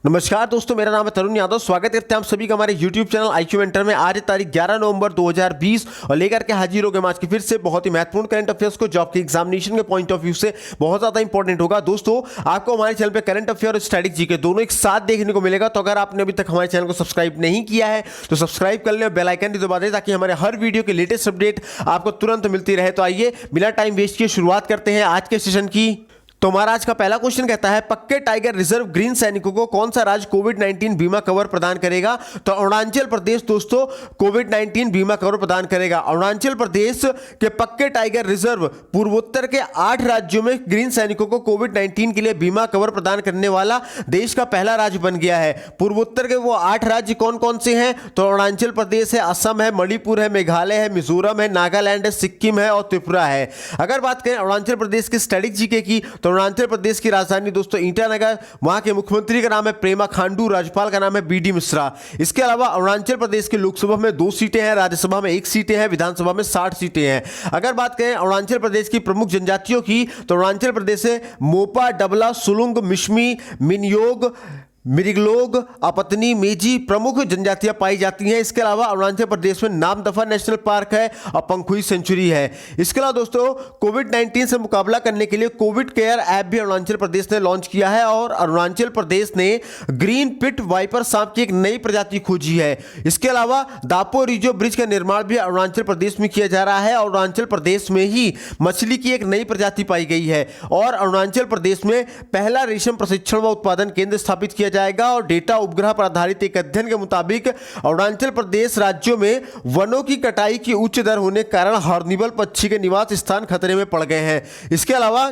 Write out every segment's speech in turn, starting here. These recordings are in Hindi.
नमस्कार दोस्तों, मेरा नाम है तरुण यादव। स्वागत करते हैं आप सभी का हमारे YouTube चैनल IQ मेंटर में। आज तारीख 11 नवंबर 2020 और लेकर के हाजिर हो गए आज की फिर से बहुत ही महत्वपूर्ण करंट अफेयर्स को, जो आपके एग्जामिनेशन के पॉइंट ऑफ व्यू से बहुत ज्यादा इंपॉर्टेंट होगा। दोस्तों, आपको हमारे चैनल पे करंट अफेयर और स्टैटिक जीके दोनों एक साथ देखने को मिलेगा। तो अगर आपने अभी तक हमारे चैनल को सब्सक्राइब नहीं किया है तो सब्सक्राइब कर लें और बेल आइकन भी दबा दें, ताकि हमारे हर वीडियो की लेटेस्ट अपडेट आपको तुरंत मिलती रहे। तो आइए बिना टाइम वेस्ट किए शुरुआत करते हैं आज के सेशन की। तो हमारा आज का पहला क्वेश्चन कहता है, पक्के टाइगर रिजर्व ग्रीन सैनिकों को कौन सा राज्य कोविड-19 बीमा कवर प्रदान करेगा? तो अरुणाचल प्रदेश दोस्तों कोविड-19 बीमा कवर प्रदान करेगा। अरुणाचल प्रदेश के पक्के टाइगर रिजर्व पूर्वोत्तर के 8 राज्यों में ग्रीन सैनिकों को कोविड-19 के लिए बीमा कवर प्रदान करने वाला देश का पहला राज्य बन गया है। पूर्वोत्तर के वो 8 राज्य कौन कौन से हैं? तो अरुणाचल प्रदेश है, असम है, मणिपुर है, मेघालय है, मिजोरम है, नागालैंड है, सिक्किम है और त्रिपुरा है। अगर बात करें अरुणाचल प्रदेश के स्टैटिक जीके की, तो अरुणाचल प्रदेश की राजधानी दोस्तों ईटानगर, वहां के मुख्यमंत्री का नाम है प्रेमा खांडू, राज्यपाल का नाम है बीडी मिश्रा। इसके अलावा अरुणाचल प्रदेश की लोकसभा में 2 सीटें हैं, राज्यसभा में 1 सीटें हैं, विधानसभा में 60 सीटें हैं। अगर बात करें अरुणाचल प्रदेश की प्रमुख जनजातियों की, तो अरुणाचल प्रदेश से मोपा, डबला, सुलुंग, मिश्मी, मिनयोग, मिरिगलोग, अपतनी, मेजी प्रमुख जनजातियां पाई जाती हैं। इसके अलावा अरुणाचल प्रदेश में नामदफा नेशनल पार्क है और पंखुई सेंचुरी है। इसके अलावा दोस्तों कोविड-19 से मुकाबला करने के लिए कोविड केयर ऐप भी अरुणाचल प्रदेश ने लॉन्च किया है और अरुणाचल प्रदेश ने ग्रीन पिट वाइपर सांप की एक नई प्रजाति खोजी है। इसके अलावा दापो रिजो ब्रिज का निर्माण भी अरुणाचल प्रदेश में किया जा रहा है और अरुणाचल प्रदेश में ही मछली की एक नई प्रजाति पाई गई है। और अरुणाचल प्रदेश में पहला रेशम प्रशिक्षण व उत्पादन केंद्र स्थापित किया जाएगा और डेटा उपग्रह पर आधारित एक अध्ययन के मुताबिक अरुणाचल प्रदेश राज्यों में वनों की कटाई की उच्च दर होने के कारण हॉर्नबिल पक्षी के निवास स्थान खतरे में पड़ गए हैं। इसके अलावा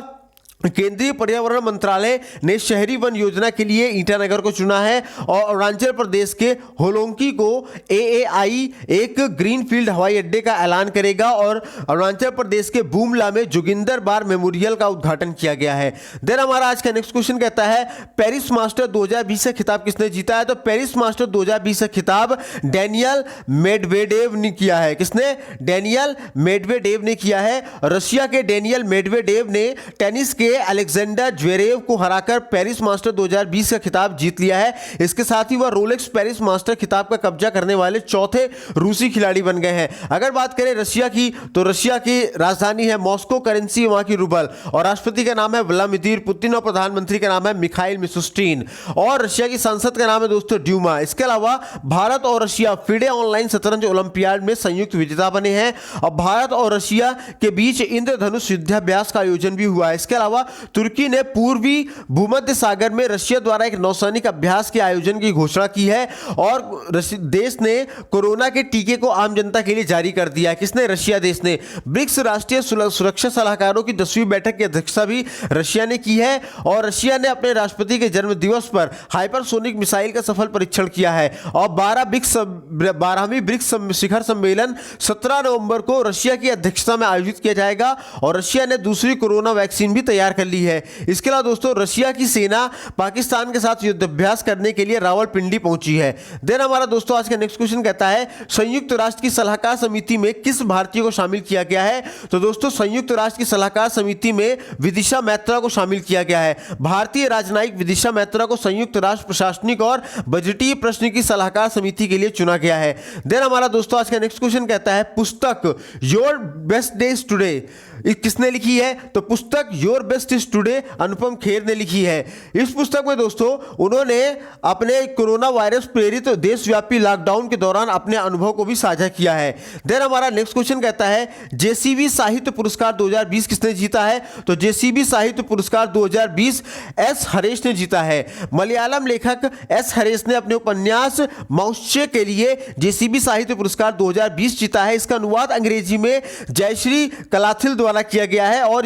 केंद्रीय पर्यावरण मंत्रालय ने शहरी वन योजना के लिए ईटानगर को चुना है और अरुणाचल प्रदेश के होलोंगी को AAI एक ग्रीनफील्ड हवाई अड्डे का ऐलान करेगा और अरुणाचल प्रदेश के बुमला में जोगिंदर बार मेमोरियल का उद्घाटन किया गया है। देन हमारा आज का नेक्स्ट क्वेश्चन कहता है, पेरिस मास्टर 2020 का खिताब किसने जीता है? तो पेरिस मास्टर 2020 का खिताब डेनियल मेडवेडेव ने किया है। किसने? डेनियल मेडवेडेव ने किया है। रशिया के डेनियल मेडवेडेव ने टेनिस के अलेक्जेंडर ज्वेरेव को हराकर पेरिस मास्टर 2020 का खिताब जीत लिया है। इसके साथ ही वह रोलेक्स पेरिस मास्टर खिताब का कब्जा करने वाले चौथे रूसी खिलाड़ी बन गए हैं। अगर बात करें रशिया की, तो रशिया की राजधानी है मॉस्को, करेंसी वहां की रूबल और राष्ट्रपति का नाम है व्लादिमीर पुतिन और प्रधानमंत्री का नाम है मिखाइल मिशुस्टिन और रशिया की संसद का नाम है दोस्तों ड्यूमा। इसके अलावा भारत और रशिया फिडे ऑनलाइन शतरंज ओलंपियाड में संयुक्त विजेता बने हैं और भारत और रशिया के बीच इंद्रधनुष युद्धाभ्यास का आयोजन भी हुआ है। इसके अलावा तुर्की ने पूर्वी भूमध्य सागर में रशिया द्वारा एक नौसैनिक अभ्यास के आयोजन की घोषणा की है और देश ने कोरोना के टीके को आम जनता के लिए जारी कर दिया है। किसने? रशिया देश ने। ब्रिक्स राष्ट्रीय सुरक्षा सलाहकारों की 10वीं बैठक की अध्यक्षता भी रशिया ने की है और रशिया ने अपने राष्ट्रपति के जन्म दिवस पर हाइपरसोनिक मिसाइल का सफल परीक्षण किया है। और 12वीं ब्रिक्स शिखर सम्मेलन 17 नवंबर को रशिया की अध्यक्षता में आयोजित किया जाएगा और रशिया ने दूसरी कोरोना वैक्सीन भी तैयार कर ली है। इसके अलावा दोस्तों रशिया की सेना पाकिस्तान के साथ युद्धाभ्यास करने के लिए रावलपिंडी पहुंची है। देन हमारा दोस्तों आज का नेक्स्ट क्वेश्चन कहता है, संयुक्त राष्ट्र की सलाहकार समिति में किस भारतीय को शामिल किया गया है? तो दोस्तों संयुक्त राष्ट्र की सलाहकार समिति में विदिशा मैत्रा को शामिल किया गया है। भारतीय राजनयिक विदिशा मैत्रा को संयुक्त राष्ट्र प्रशासनिक और बजटीय प्रश्न की सलाहकार समिति के लिए चुना गया है। देन हमारा दोस्तों आज का नेक्स्ट क्वेश्चन कहता है, पुस्तक योर बेस्ट डेज टुडे किसने लिखी है? तो पुस्तक your best is today Anupam Kher ने लिखी है। इस पुस्तक में दोस्तों उन्होंने अपने कोरोना वायरस प्रेरित देशव्यापी लॉकडाउन के दौरान अपने अनुभव को भी साझा किया है। देन हमारा नेक्स्ट क्वेश्चन कहता है, जेसीबी साहित्य पुरस्कार 2020 किसने जीता है? तो जेसीबी साहित्य पुरस्कार 2020 एस हरेश ने जीता है। मलयालम लेखक एस हरेश ने अपने उपन्यास मौस्य के लिए जेसीबी साहित्य पुरस्कार 2020 जीता है। इसका अनुवाद अंग्रेजी में जयश्री कलाथिल द्वारा किया गया है और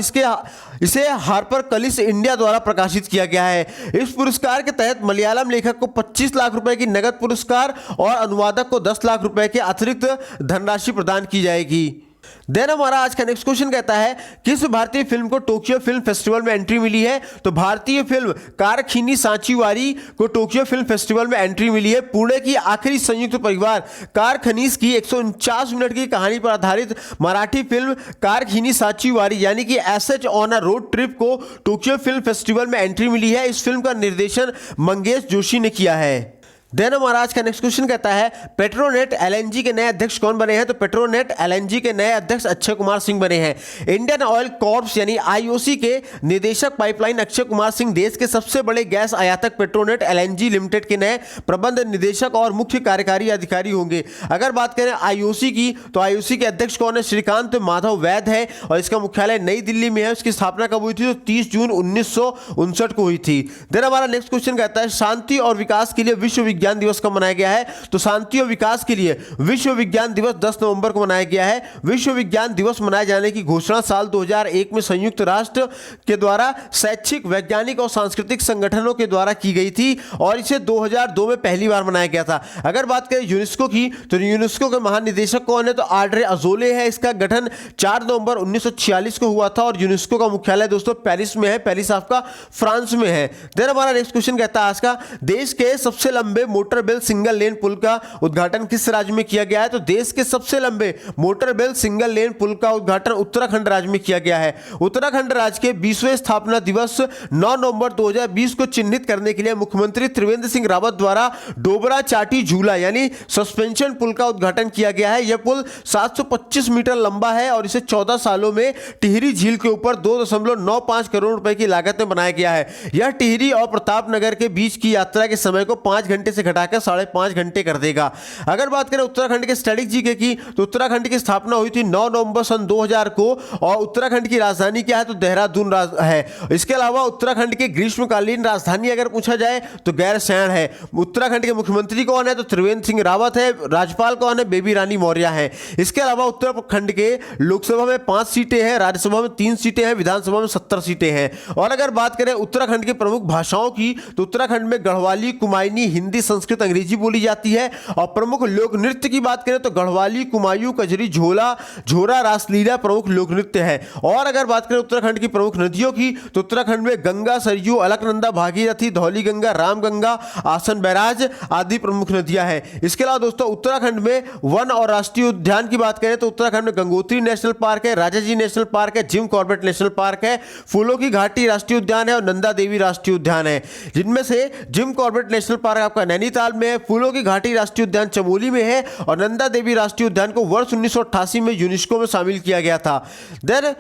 इसे हार्पर कलिस इंडिया द्वारा प्रकाशित किया गया है। इस पुरस्कार के तहत मलयालम लेखक को 25 लाख रुपए की नगद पुरस्कार और अनुवादक को 10 लाख रुपए के अतिरिक्त धनराशि प्रदान की जाएगी। देन हमारा आज का नेक्स्ट क्वेश्चन कहता है किस भारतीय फिल्म को टोक्यो फिल्म फेस्टिवल में एंट्री मिली है? तो भारतीय फिल्म कारखिनी सांचीवारी को टोक्यो फिल्म फेस्टिवल में एंट्री मिली है। पुणे की आखिरी संयुक्त परिवार कारखनीज की 149 मिनट की कहानी पर आधारित मराठी फिल्म कारखिनी सांचीवारी यानी कि SH on a road trip को टोक्यो फिल्म फेस्टिवल में एंट्री मिली है। इस फिल्म का निर्देशन मंगेश जोशी ने किया है। देन हमारा आज का नेक्स्ट क्वेश्चन कहता है पेट्रोनेट एलएनजी के नए अध्यक्ष कौन बने हैं? तो पेट्रोनेट एलएनजी के नए अध्यक्ष अक्षय कुमार सिंह बने हैं। इंडियन ऑयल कॉर्प्स यानी आईओसी के निदेशक पाइपलाइन अक्षय कुमार सिंह देश के सबसे बड़े गैस आयातक पेट्रोनेट एलएनजी लिमिटेड के नए प्रबंध निदेशक और मुख्य कार्यकारी अधिकारी होंगे। अगर बात करें आईओसी की तो आईओसी के अध्यक्ष कौन है? श्रीकांत माधव वैद है और इसका मुख्यालय नई दिल्ली में है। उसकी स्थापना कब हुई थी? तो 30 जून 1959 को हुई थी। देन हमारा नेक्स्ट क्वेश्चन कहता है शांति और विकास के लिए विश्व विज्ञान दिवस कब मनाया गया है? तो शांति और विकास के लिए विश्व विज्ञान दिवस 10 नवंबर को मनाया गया है। विश्व विज्ञान दिवस मनाए जाने की घोषणा साल 2001 में संयुक्त राष्ट्र के द्वारा शैक्षिक, वैज्ञानिक और सांस्कृतिक संगठनों के द्वारा की गई थी और इसे 2002 में पहली बार मनाया गया था। अगर बात करें यूनेस्को की तो यूनेस्को के महानिदेशक कौन है? तो आड्रे अजोले है। इसका गठन 4 नवंबर 1946 को हुआ था और यूनेस्को का मुख्यालय दोस्तों पेरिस में है। पेरिस आपका फ्रांस में है। देन हमारा नेक्स्ट क्वेश्चन कहता है आज का देश के सबसे लंबे मोटर बेल सिंगल लेन पुल का उद्घाटन किस राज्य में किया गया है? तो देश के सबसे लंबे मोटर बेल सिंगल लेन पुल का उद्घाटन उत्तराखंड राज्य में किया गया है। उत्तराखंड राज्य के 20वें स्थापना दिवस 9 नवंबर 2020 को चिन्हित करने के लिए मुख्यमंत्री त्रिवेंद्र सिंह रावत द्वारा डोबरा चाटी झूला यानी सस्पेंशन पुल का उद्घाटन किया गया है। यह पुल 725 मीटर लंबा है और इसे 14 सालों में टिहरी झील के ऊपर 2.95 करोड़ रुपए की लागत में बनाया गया है। यह टिहरी और प्रतापनगर के बीच की यात्रा के समय को 5 घंटे से घटाकर 5.5 घंटे कर देगा। अगर बात करें उत्तराखंड के स्टैटिक जीके की तो उत्तराखंड की स्थापना हुई थी 9 नवंबर सन 2000 को और उत्तराखंड की राजधानी क्या है? तो देहरादून है। इसके अलावा उत्तराखंड की ग्रीष्मकालीन राजधानी अगर पूछा जाए तो गैरसैंण है। उत्तराखंड के मुख्यमंत्री कौन है? तो त्रिवेंद्र सिंह रावत है। राज्यपाल कौन है? बेबी रानी मौर्य है। इसके अलावा उत्तराखंड के लोकसभा में 5 सीटें हैं, राज्यसभा में 3 सीटें हैं, विधानसभा में 70 सीटें हैं। और अगर बात करें उत्तराखंड की प्रमुख भाषाओं की तो उत्तराखंड में गढ़वाली, कुमायूनी, हिंदी, संस्कृत, अंग्रेजी बोली जाती है। और प्रमुख लोक नृत्य की बात करें तो गढ़वाली, कुमायूं, कजरी, झोरा, रासलीला प्रमुख लोक नृत्य है। और अगर बात करें उत्तराखंड की प्रमुख नदियों की तो उत्तराखंड में गंगा, सरयू, अलकनंदा, भागीरथी, धौली गंगा, रामगंगा, आसन बैराज आदि प्रमुख नदियां हैं। इसके अलावा दोस्तों उत्तराखंड में वन और राष्ट्रीय उद्यान की बात करें तो उत्तराखंड में गंगोत्री नेशनल पार्क है, राजाजी नेशनल पार्क है, जिम कॉर्बेट नेशनल पार्क है, फूलों की घाटी राष्ट्रीय उद्यान है और नंदा देवी राष्ट्रीय उद्यान है। जिनमें से जिम कॉर्बेट नेशनल पार्क आपका नैनीताल में है, फूलों की घाटी राष्ट्रीय उद्यान चमोली में है और नंदा देवी राष्ट्रीय उद्यान को वर्ष 1988 में यूनेस्को में शामिल किया गया था। देन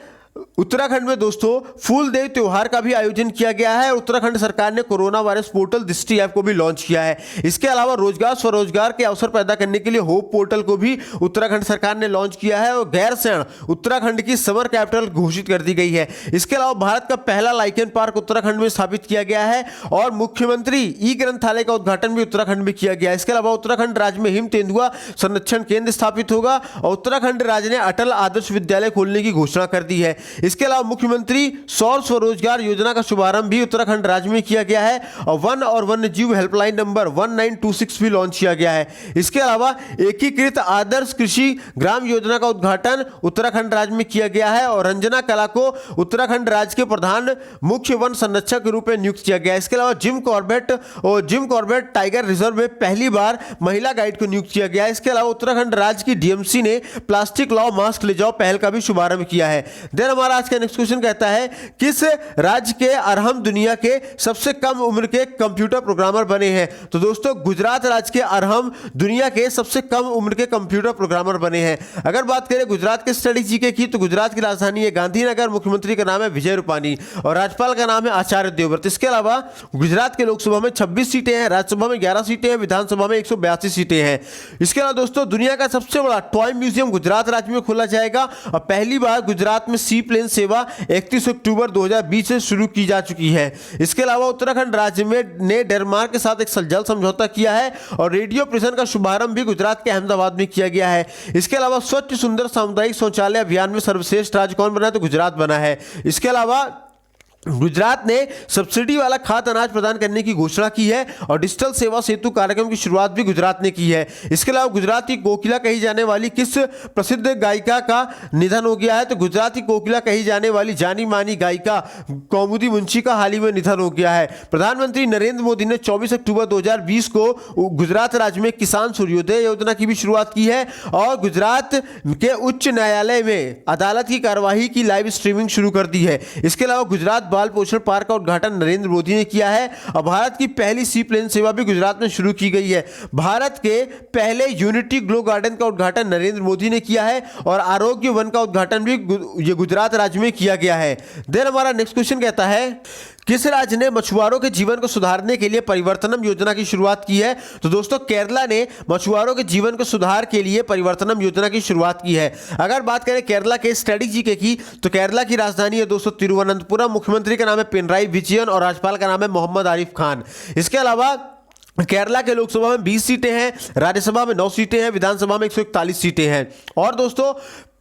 उत्तराखंड में दोस्तों फूल देव त्योहार का भी आयोजन किया गया है। उत्तराखंड सरकार ने कोरोना वायरस पोर्टल दृष्टि ऐप को भी लॉन्च किया है। इसके अलावा रोजगार स्वरोजगार के अवसर पैदा करने के लिए होप पोर्टल को भी उत्तराखंड सरकार ने लॉन्च किया है और गैरसैंण उत्तराखंड की समर कैपिटल घोषित कर दी गई है। इसके अलावा भारत का पहला लाइकेन पार्क उत्तराखंड में स्थापित किया गया है और मुख्यमंत्री ई ग्रंथालय का उद्घाटन भी उत्तराखंड में किया गया है। इसके अलावा उत्तराखंड राज्य में हिम तेंदुआ संरक्षण केंद्र स्थापित होगा और उत्तराखंड राज्य ने अटल आदर्श विद्यालय खोलने की घोषणा कर दी है। इसके अलावा मुख्यमंत्री सौर स्वरोजगार योजना का शुभारंभ भी उत्तराखंड राज्य में किया गया है और वन और वन्य जीव हेल्पलाइन नंबर 1926 भी लॉन्च किया गया है। इसके अलावा एकीकृत आदर्श कृषि ग्राम योजना का उद्घाटन उत्तराखंड राज्य में किया गया है और रंजना कला को उत्तराखंड राज्य के प्रधान मुख्य वन संरक्षक के रूप में नियुक्त किया गया है। इसके अलावा जिम कॉर्बेट टाइगर रिजर्व में पहली बार महिला गाइड को नियुक्त किया गया है। इसके अलावा उत्तराखंड राज्य की डीएमसी ने प्लास्टिक लाओ मास्क ले जाओ पहल का भी शुभारंभ किया है। देन हमारा आज का नेक्स्ट क्वेश्चन कहता है किस राज्य के अरहम दुनिया के सबसे कम उम्र के कंप्यूटर प्रोग्रामर बने हैं? तो दोस्तों गुजरात राज्य के अरहम दुनिया के सबसे कम उम्र के कंप्यूटर प्रोग्रामर बने हैं। अगर बात करें गुजरात के स्टडी जीके की तो गुजरात की राजधानी है गांधीनगर, मुख्यमंत्री का नाम है विजय रूपानी और राज्यपाल का नाम है आचार्य देवव्रत। इसके अलावा गुजरात के लोकसभा में 26 सीटें हैं, राज्यसभा में 11 सीटें हैं, विधानसभा में 182 सीटें हैं। इसके अलावा दोस्तों दुनिया का सबसे बड़ा टॉय म्यूजियम गुजरात राज्य में खोला जाएगा और पहली बार गुजरात में सी प्लेन सेवा 31 अक्टूबर 2020 से शुरू की जा चुकी है। इसके अलावा उत्तराखंड राज्य में ने डेनमार्क के साथ एक जल समझौता किया है और रेडियो प्रेषण का शुभारंभ भी गुजरात के अहमदाबाद में किया गया है। इसके अलावा स्वच्छ सुंदर सामुदायिक शौचालय अभियान में सर्वश्रेष्ठ राज्य कौन बना है? तो गुजरात बना है। इसके अलावा गुजरात ने सब्सिडी वाला खाद्य अनाज प्रदान करने की घोषणा की है और डिजिटल सेवा सेतु कार्यक्रम की शुरुआत भी गुजरात ने की है। इसके अलावा गुजरात की कोकिला कही जाने वाली किस प्रसिद्ध गायिका का निधन हो गया है? तो गुजरात की कोकिला कही जाने वाली जानी मानी गायिका कौमुदी मुंशी का हाल ही में निधन हो गया है। प्रधानमंत्री नरेंद्र मोदी ने 24 अक्टूबर 2020 को गुजरात राज्य में किसान सूर्योदय योजना की भी शुरुआत की है और गुजरात के उच्च न्यायालय में अदालत की कार्यवाही की लाइव स्ट्रीमिंग शुरू कर दी है। इसके अलावा गुजरात बाल पोषण पार्क का उद्घाटन नरेंद्र मोदी ने किया है और भारत की पहली सी प्लेन सेवा भी गुजरात में शुरू की गई है। भारत के पहले यूनिटी ग्लो गार्डन का उद्घाटन नरेंद्र मोदी ने किया है और आरोग्य वन का उद्घाटन भी ये गुजरात राज्य में किया गया है। देन हमारा नेक्स्ट क्वेश्चन कहता है किस राज्य ने मछुआरों के जीवन को सुधारने के लिए परिवर्तनम योजना की शुरुआत की है? तो दोस्तों केरला ने मछुआरों के जीवन को सुधार के लिए परिवर्तनम योजना की शुरुआत की है। अगर बात करें केरला के स्ट्रेटेजी की तो केरला की राजधानी है दोस्तों तिरुवनंतपुरम, मुख्यमंत्री का नाम है पिनराई विजयन और राज्यपाल का नाम है मोहम्मद आरिफ खान। इसके अलावा केरला के लोकसभा में 20 सीटें हैं, राज्यसभा में 9 सीटें हैं, विधानसभा में 141 सीटें हैं। और दोस्तों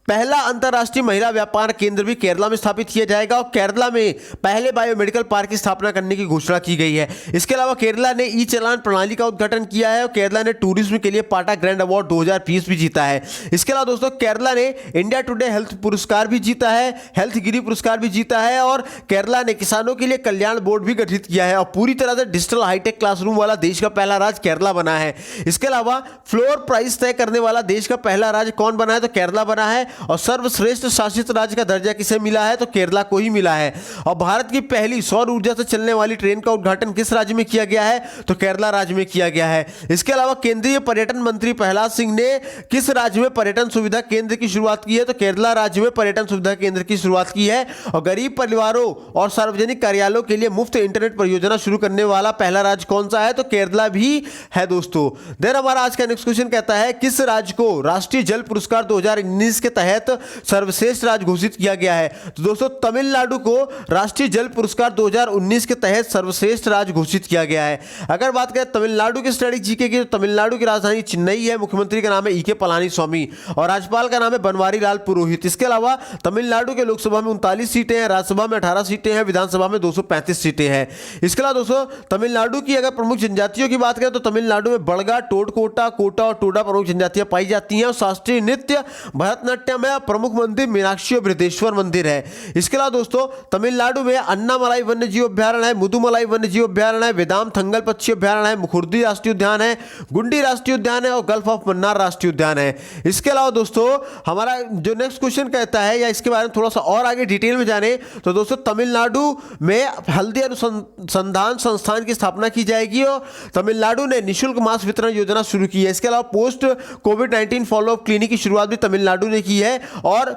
पहला अंतर्राष्ट्रीय महिला व्यापार केंद्र भी केरला में स्थापित किया जाएगा और केरला में पहले बायोमेडिकल पार्क की स्थापना करने की घोषणा की गई है। इसके अलावा केरला ने ई चालान प्रणाली का उद्घाटन किया है और केरला ने टूरिज्म के लिए पाटा ग्रैंड अवार्ड 2020 भी जीता है। इसके अलावा दोस्तों केरला ने इंडिया टुडे हेल्थ पुरस्कार भी जीता है, हेल्थ गिरी पुरस्कार भी जीता है और केरला ने किसानों के लिए कल्याण बोर्ड भी गठित किया है और पूरी तरह से डिजिटल हाईटेक क्लासरूम वाला देश का पहला राज्य केरला बना है। इसके अलावा फ्लोर प्राइस तय करने वाला देश का पहला राज्य कौन बना है? तो केरला बना है। और सर्वश्रेष्ठ शासित राज्य का दर्जा किसे मिला है? तो केरला को ही मिला है। और भारत की पहली सौर ऊर्जा से चलने वाली ट्रेन का उद्घाटन किस राज्य में किया गया है? तो केरला राज्य में किया गया है। इसके अलावा केंद्रीय पर्यटन मंत्री प्रहलाद सिंह ने किस राज्य में पर्यटन सुविधा केंद्र की शुरुआत की है? तो केरला राज्य में पर्यटन सुविधा केंद्र की शुरुआत की है। और गरीब परिवारों और सार्वजनिक कार्यालयों के लिए मुफ्त इंटरनेट परियोजना शुरू करने वाला पहला राज्य कौन सा है? तो केरला भी है दोस्तों। देन हमारा आज का नेक्स्ट क्वेश्चन कहता है किस राज्य को राष्ट्रीय जल पुरस्कार 2019 के तहत सर्वश्रेष्ठ राज्य घोषित किया गया है? तो दोस्तों तमिलनाडु को राष्ट्रीय जल पुरस्कार 2019 के तहत सर्वश्रेष्ठ राज्य घोषित किया गया है। अगर बात करें तमिलनाडु की स्ट्रेटेजी की तो तमिलनाडु की राजधानी चेन्नई है, मुख्यमंत्री का नाम है ई.के. पलानीस्वामी और राज्यपाल का नाम है बनवारी लाल पुरोहित। इसके अलावा तमिलनाडु के लोकसभा में 39 सीटें हैं, राज्यसभा में 18 सीटें हैं, विधानसभा में 235 सीटें हैं। इसके अलावा दोस्तों तमिलनाडु की अगर प्रमुख जनजातियों की बात करें तो तमिलनाडु में बड़गा, टोडकोटा, कोटा और टोडा प्रमुख जनजातियां पाई जाती हैं और शास्त्रीय नृत्य भरतनाट्यम है। प्रमुख मंदिर मीनाक्षी और बृहदेश्वर मंदिर है। इसके अलावा दोस्तों तमिलनाडु में अन्नामलाई वन्यजीव अभ्यारण्य है, मुदुमलाई वन्यजीव अभ्यारण्य है, वेदाम थंगल पक्षी अभ्यारण्य है, मुखुर्दी राष्ट्रीय उद्यान है, गुंडी राष्ट्रीय उद्यान है और गल्फ ऑफ मन्नार राष्ट्रीय उद्यान है। इसके अलावा दोस्तों हमारा जो नेक्स्ट क्वेश्चन कहता है या इसके बारे में थोड़ा सा और आगे डिटेल में जाने तो दोस्तों तमिलनाडु में हल्दी अनुसंधान संस्थान की स्थापना की जाएगी और तमिलनाडु ने निःशुल्क मास्क वितरण योजना शुरू की है। इसके अलावा पोस्ट कोविड-19 फॉलोअप क्लिनिक की शुरुआत भी तमिलनाडु ने की है और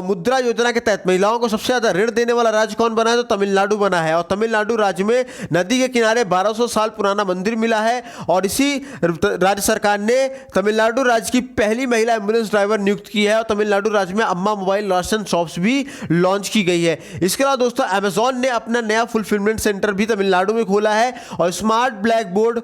मुद्रा योजना के तहत महिलाओं को सबसे ज्यादा ऋण देने वाला राज्य कौन बना है? तो तमिलनाडु बना है और तमिलनाडु राज्य में नदी के किनारे 1200 साल पुराना मंदिर मिला है और इसी राज्य सरकार ने तमिलनाडु राज्य की पहली महिला एम्बुलेंस ड्राइवर नियुक्त की है और तमिलनाडु राज्य में अम्मा मोबाइल राशन शॉप्स भी लॉन्च की गई है। इसके अलावा दोस्तों अमेजॉन ने अपना नया फुलफिलमेंट सेंटर भी तमिलनाडु में खोला है और स्मार्ट ब्लैक बोर्ड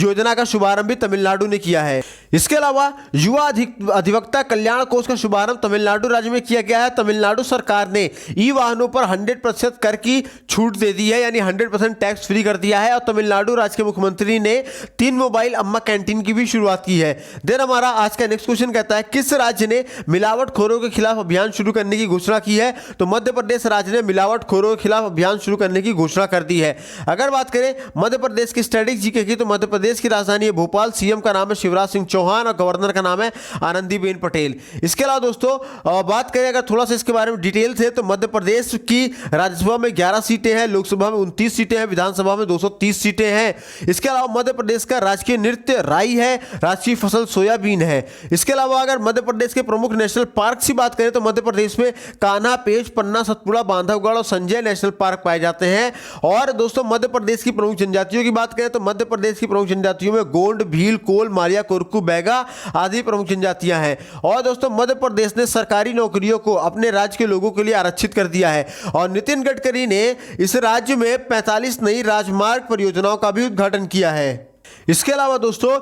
योजना का शुभारंभ भी तमिलनाडु ने किया है। इसके अलावा युवा अधिवक्ता कल्याण कोष का शुभारंभ तमिलनाडु राज्य में किया गया है। तमिलनाडु सरकार ने ई वाहनों पर 100% कर की छूट दे दी है, यानी 100% टैक्स फ्री कर दिया है और तमिलनाडु राज्य के मुख्यमंत्री ने 3 मोबाइल अम्मा कैंटीन की भी शुरुआत की है। देन हमारा आज का नेक्स्ट क्वेश्चन कहता है किस राज्य ने मिलावटखोरों के खिलाफ अभियान शुरू करने की घोषणा की है? तो मध्य प्रदेश राज्य ने मिलावटखोरों के खिलाफ अभियान शुरू करने की घोषणा कर दी है। अगर बात करें मध्य प्रदेश की स्ट्रेटेजी की तो मध्य प्रदेश की राजधानी है भोपाल, सीएम का नाम है शिवराज सिंह चौहान और गवर्नर का नाम है आनंदीबेन पटेल। इसके अलावा दोस्तों बात करें अगर थोड़ा सा इसके बारे में डिटेल से तो मध्य प्रदेश की राज्यसभा में 11 सीटें हैं, लोकसभा में 29 सीटें हैं, विधानसभा में 230 सीटें हैं। इसके अलावा मध्य प्रदेश का राजकीय नृत्य राई है, राष्ट्रीय फसल सोयाबीन है। इसके अलावा अगर मध्य प्रदेश के प्रमुख नेशनल पार्क की बात करें तो मध्य प्रदेश में कान्हा, पेंच, पन्ना, सतपुड़ा, बांधवगढ़ और संजय नेशनल पार्क पाए जाते हैं। और दोस्तों मध्य प्रदेश की प्रमुख जनजातियों की बात करें तो मध्य प्रदेश की प्रमुख जनजातियों में गोंड, भील, कोल, मारिया, कोरकू, बैगा आदि प्रमुख जनजातियां हैं। और दोस्तों मध्य प्रदेश ने सरकारी नौकरियों को अपने राज्य के लोगों के लिए आरक्षित कर दिया है और नितिन गडकरी ने इस राज्य में 45 नई राजमार्ग परियोजनाओं का भी उद्घाटन किया है। इसके अलावा दोस्तों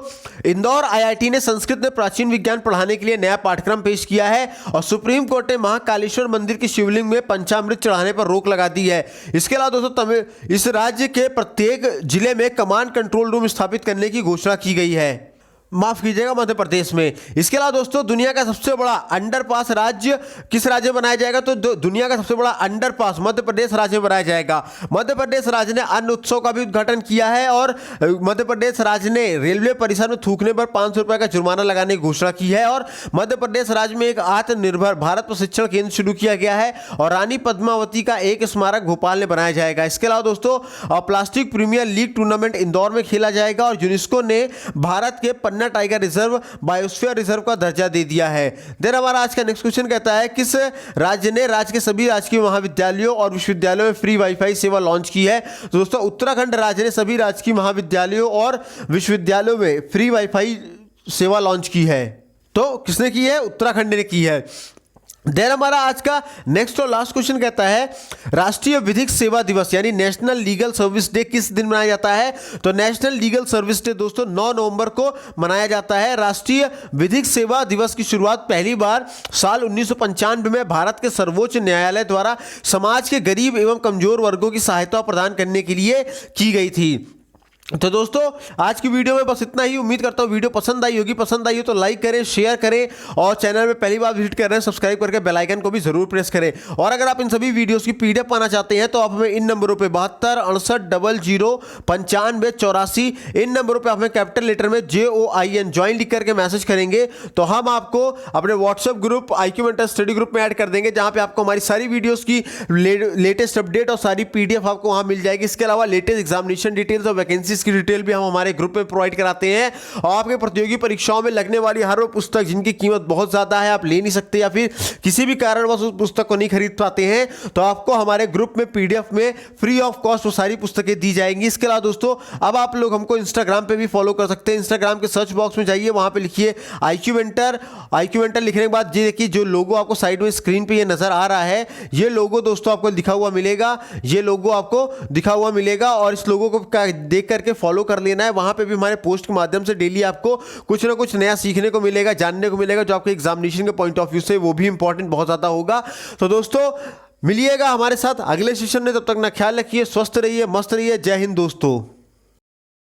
इंदौर आईआईटी ने संस्कृत में प्राचीन विज्ञान पढ़ाने के लिए नया पाठ्यक्रम पेश किया है और सुप्रीम कोर्ट ने महाकालेश्वर मंदिर की शिवलिंग में पंचामृत चढ़ाने पर रोक लगा दी है। इसके अलावा दोस्तों इस राज्य के प्रत्येक जिले में कमांड कंट्रोल रूम स्थापित करने की घोषणा की गई है, माफ कीजिएगा मध्य प्रदेश में। इसके अलावा दोस्तों दुनिया का सबसे बड़ा अंडरपास राज्य किस राज्य में बनाया जाएगा, तो दुनिया का सबसे बड़ा अंडरपास मध्य प्रदेश राज्य में बनाया जाएगा। मध्य प्रदेश राज्य ने अन्न उत्सव का भी उद्घाटन किया है और मध्य प्रदेश राज्य ने रेलवे परिसर में थूकने पर 500 रुपए का जुर्माना लगाने की घोषणा की है और मध्य प्रदेश राज्य में एक आत्मनिर्भर भारत प्रशिक्षण केंद्र शुरू किया गया है और रानी पद्मावती का एक स्मारक भोपाल में बनाया जाएगा। इसके अलावा दोस्तों plastic premier league tournament Indore में खेला जाएगा और यूनेस्को ने भारत के Panna tiger reserve biosphere reserve का दर्जा दे दिया है। देन हमारा आज का नेक्स्ट क्वेश्चन कहता है किस राज्य ने राज्य के सभी राजकीय महाविद्यालयों और विश्वविद्यालयों में फ्री वाईफाई सेवा लॉन्च की है, तो दोस्तों उत्तराखंड राज्य ने सभी राजकीय महाविद्यालयों और विश्वविद्यालयों में फ्री वाईफाई सेवा लॉन्च की है। तो किसने की है, उत्तराखंड ने की है। देन हमारा आज का नेक्स्ट और लास्ट क्वेश्चन कहता है राष्ट्रीय विधिक सेवा दिवस यानी नेशनल लीगल सर्विस डे किस दिन मनाया जाता है, तो नेशनल लीगल सर्विस डे दोस्तों 9 नवंबर को मनाया जाता है। राष्ट्रीय विधिक सेवा दिवस की शुरुआत पहली बार साल 1995 में भारत के सर्वोच्च न्यायालय द्वारा समाज के गरीब एवं कमजोर वर्गों की सहायता प्रदान करने के लिए की गई थी। तो दोस्तों आज की वीडियो में बस इतना ही। उम्मीद करता हूँ वीडियो पसंद आई होगी। पसंद आई हो तो लाइक करें, शेयर करें और चैनल में पहली बार विजिट कर रहे हैं सब्सक्राइब करके बेल आइकन को भी जरूर प्रेस करें। और अगर आप इन सभी वीडियोस की पीडीएफ पाना चाहते हैं तो आप हमें इन नंबरों पे 72 68 00 95 84 इन नंबरों पे आप हमें कैपिटल लेटर में JOIN ज्वाइन लिख करके मैसेज करेंगे तो हम आपको अपने WhatsApp group IQ mentor study group में ऐड कर देंगे, जहां पे आपको हमारी सारी वीडियोस की लेटेस्ट अपडेट और सारी पीडीएफ आपको वहां मिल जाएगी। इसके अलावा लेटेस्ट एग्जामिनेशन डिटेल्स और वैकेंसी की डिटेल भी हम हमारे ग्रुप में प्रोवाइड कराते हैं और आपके प्रतियोगी परीक्षाओं में लगने वाली हर वो पुस्तक जिनकी कीमत बहुत ज्यादा है, आप ले नहीं सकते या फिर किसी भी कारणवश उस पुस्तक को नहीं खरीद पाते हैं, तो आपको हमारे ग्रुप में पीडीएफ में फ्री ऑफ कॉस्ट वो सारी पुस्तकें दी जाएंगी। इसके अलावा दोस्तों अब आप लोग हमको इंस्टाग्राम पे भी फॉलो कर सकते हैं। इंस्टाग्राम के सर्च बॉक्स में जाइए, वहां पे लिखिए IQ मेंटर। IQ मेंटर लिखने के बाद ये देखिए जो लोगो आपको साइड में स्क्रीन पे ये नजर आ रहा है, ये लोगो दोस्तों आपको दिखा हुआ मिलेगा, ये लोगो आपको दिखा हुआ मिलेगा और इस लोगो को देख करके फॉलो कर लेना है। वहां पे भी हमारे पोस्ट के माध्यम से डेली आपको कुछ ना कुछ नया सीखने को मिलेगा, जानने को मिलेगा, जो आपके एग्जामिनेशन के पॉइंट ऑफ व्यू से वो भी इंपॉर्टेंट बहुत ज्यादा होगा। तो दोस्तों मिलिएगा हमारे साथ अगले सेशन में, तब तक ना ख्याल रखिए, स्वस्थ रहिए, मस्त रहिए। जय हिंद दोस्तों।